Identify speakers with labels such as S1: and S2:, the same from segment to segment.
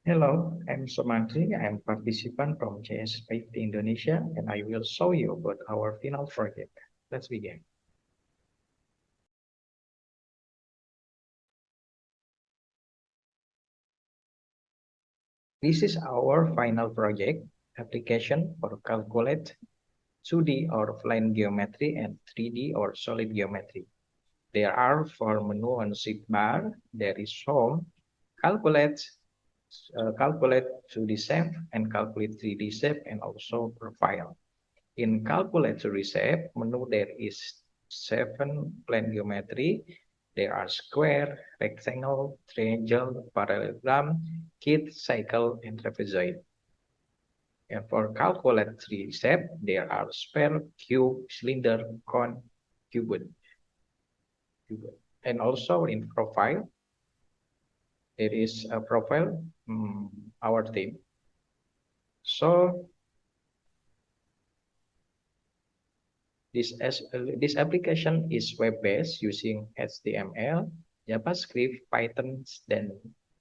S1: Hello, I'm Sumantri. I'm participant from CS50 Indonesia, and I will show you about our final project. Let's begin. This is our final project application for calculate 2D or flat geometry and 3D or solid geometry. There are four menu on shift bar. There is home, calculate, calculate 2D shape, and calculate 3D shape, and also profile. In calculatory shape menu, there is 7 plane geometry. There are square, rectangle, triangle, parallelogram, kit, cycle, and trapezoid. And for calculatory shape, there are sphere, cube, cylinder, cone, cuboid. And also in profile, there is a profile, our theme. So this application is web-based using HTML, JavaScript, Python,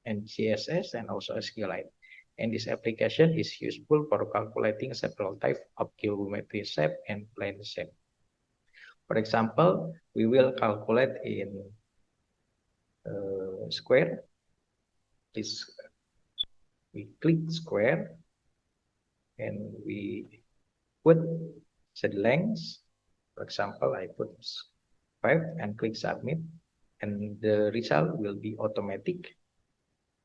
S1: and CSS, and also SQLite. And this application is useful for calculating several types of geometry shape and plane shape. For example, we will calculate in square. We click square and we put the length. For example, I put 5 and click submit, and the result will be automatic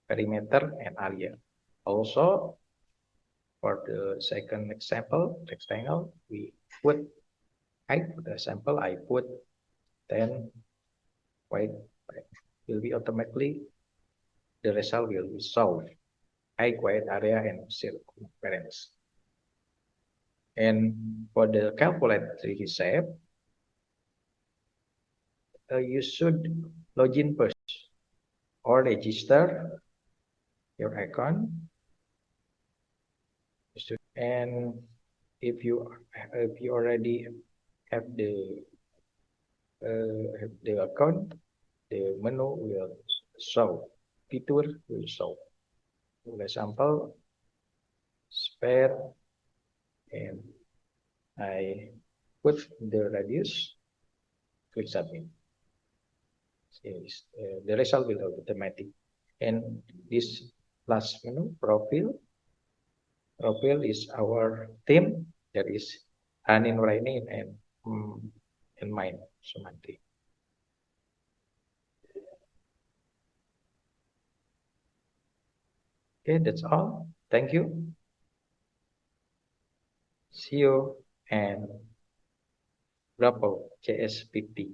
S1: perimeter and area. Also, for the second example, rectangle, we put height. For the example, I put 10 white. Will be automatically the result will be solved. Height, wide area, and circumference. And for the calculate 3D shape, you should log in first or register your account. And if you already have the account, the menu will show, feature will show. For example, spare, and I put the radius, click submit. The result will be automatic. And this last menu, profile. Profile is our theme that is running and in mine, Sumantri. Okay, that's all. Thank you. See you and grapple CS50.